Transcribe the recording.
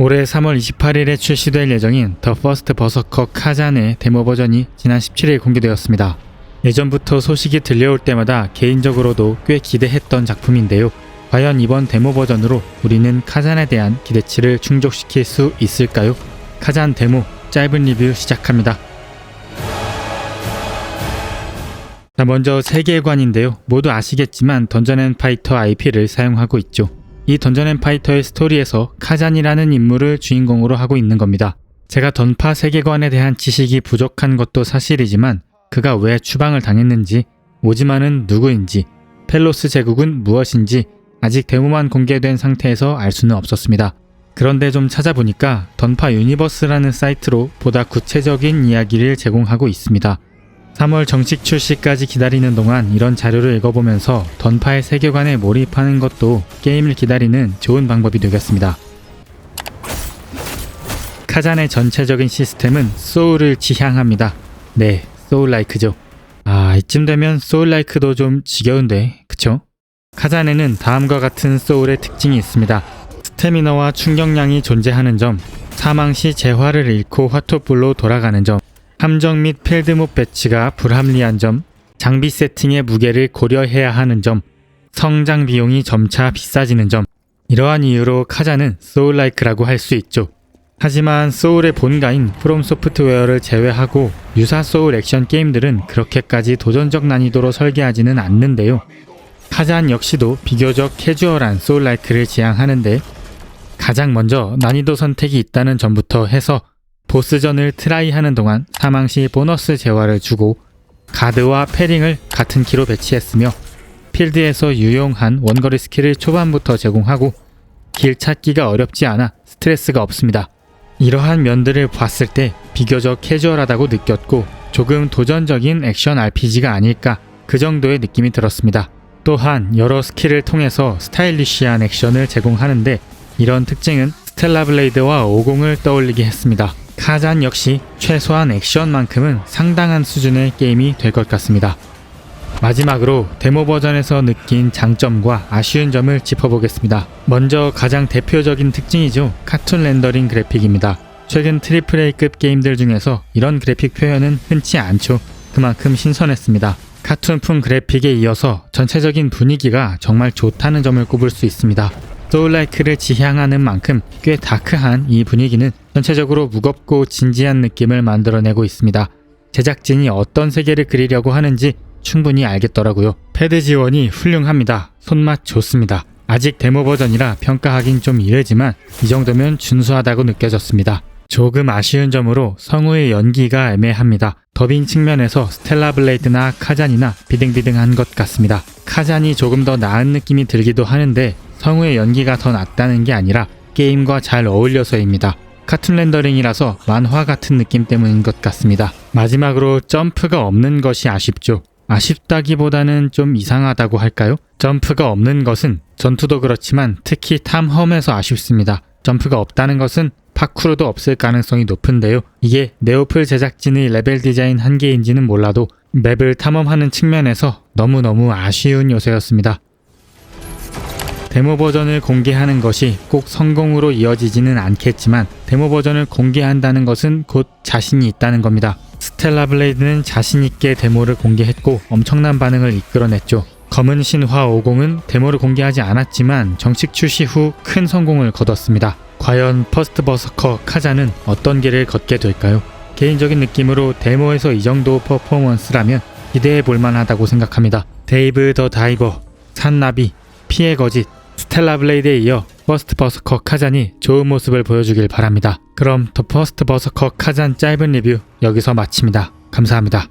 올해 3월 28일에 출시될 예정인 더 퍼스트 버서커 카잔의 데모 버전이 지난 17일 공개되었습니다. 예전부터 소식이 들려올 때마다 개인적으로도 꽤 기대했던 작품인데요. 과연 이번 데모 버전으로 우리는 카잔에 대한 기대치를 충족시킬 수 있을까요? 카잔 데모 짧은 리뷰 시작합니다. 자, 먼저 세계관인데요. 모두 아시겠지만 던전 앤 파이터 IP를 사용하고 있죠. 이 던전 앤 파이터의 스토리에서 카잔이라는 인물을 주인공으로 하고 있는 겁니다. 제가 던파 세계관에 대한 지식이 부족한 것도 사실이지만 그가 왜 추방을 당했는지, 오지마는 누구인지, 펠로스 제국은 무엇인지 아직 데모만 공개된 상태에서 알 수는 없었습니다. 그런데 좀 찾아보니까 던파 유니버스라는 사이트로 보다 구체적인 이야기를 제공하고 있습니다. 3월 정식 출시까지 기다리는 동안 이런 자료를 읽어보면서 던파의 세계관에 몰입하는 것도 게임을 기다리는 좋은 방법이 되겠습니다. 카잔의 전체적인 시스템은 소울을 지향합니다. 네, 소울라이크죠. 이쯤 되면 소울라이크도 좀 지겨운데, 그쵸? 카잔에는 다음과 같은 소울의 특징이 있습니다. 스태미너와 충격량이 존재하는 점, 사망 시 재화를 잃고 화토불로 돌아가는 점, 함정 및 필드몹 배치가 불합리한 점, 장비 세팅의 무게를 고려해야 하는 점, 성장 비용이 점차 비싸지는 점, 이러한 이유로 카잔은 소울라이크라고 할 수 있죠. 하지만 소울의 본가인 프롬 소프트웨어를 제외하고 유사 소울 액션 게임들은 그렇게까지 도전적 난이도로 설계하지는 않는데요. 카잔 역시도 비교적 캐주얼한 소울라이크를 지향하는데 가장 먼저 난이도 선택이 있다는 점부터 해서 보스전을 트라이하는 동안 사망 시 보너스 재화를 주고 가드와 패링을 같은 키로 배치했으며 필드에서 유용한 원거리 스킬을 초반부터 제공하고 길 찾기가 어렵지 않아 스트레스가 없습니다. 이러한 면들을 봤을 때 비교적 캐주얼하다고 느꼈고 조금 도전적인 액션 RPG가 아닐까 그 정도의 느낌이 들었습니다. 또한 여러 스킬을 통해서 스타일리시한 액션을 제공하는데 이런 특징은 스텔라 블레이드와 50을 떠올리게 했습니다. 카잔 역시 최소한 액션만큼은 상당한 수준의 게임이 될 것 같습니다. 마지막으로 데모 버전에서 느낀 장점과 아쉬운 점을 짚어보겠습니다. 먼저 가장 대표적인 특징이죠. 카툰 렌더링 그래픽입니다. 최근 AAA급 게임들 중에서 이런 그래픽 표현은 흔치 않죠. 그만큼 신선했습니다. 카툰풍 그래픽에 이어서 전체적인 분위기가 정말 좋다는 점을 꼽을 수 있습니다. 소울라이크를 지향하는 만큼 꽤 다크한 이 분위기는 전체적으로 무겁고 진지한 느낌을 만들어내고 있습니다. 제작진이 어떤 세계를 그리려고 하는지 충분히 알겠더라고요. 패드 지원이 훌륭합니다. 손맛 좋습니다. 아직 데모 버전이라 평가하긴 좀 이르지만 이 정도면 준수하다고 느껴졌습니다. 조금 아쉬운 점으로 성우의 연기가 애매합니다. 더빙 측면에서 스텔라 블레이드나 카잔이나 비등비등한 것 같습니다. 카잔이 조금 더 나은 느낌이 들기도 하는데 성우의 연기가 더 낫다는 게 아니라 게임과 잘 어울려서입니다. 카툰 렌더링이라서 만화 같은 느낌 때문인 것 같습니다. 마지막으로 점프가 없는 것이 아쉽죠. 아쉽다기보다는 좀 이상하다고 할까요? 점프가 없는 것은 전투도 그렇지만 특히 탐험에서 아쉽습니다. 점프가 없다는 것은 파쿠르도 없을 가능성이 높은데요. 이게 네오플 제작진의 레벨 디자인 한계인지는 몰라도 맵을 탐험하는 측면에서 너무너무 아쉬운 요소였습니다. 데모 버전을 공개하는 것이 꼭 성공으로 이어지지는 않겠지만 데모 버전을 공개한다는 것은 곧 자신이 있다는 겁니다. 스텔라 블레이드는 자신있게 데모를 공개했고 엄청난 반응을 이끌어냈죠. 검은 신화 50은 데모를 공개하지 않았지만 정식 출시 후 큰 성공을 거뒀습니다. 과연 퍼스트 버서커 카잔은 어떤 길을 걷게 될까요? 개인적인 느낌으로 데모에서 이 정도 퍼포먼스라면 기대해 볼만하다고 생각합니다. 데이브 더 다이버, 산나비, 피해 거짓, 스텔라 블레이드에 이어 퍼스트 버서커 카잔이 좋은 모습을 보여주길 바랍니다. 그럼 더 퍼스트 버서커 카잔 짧은 리뷰 여기서 마칩니다. 감사합니다.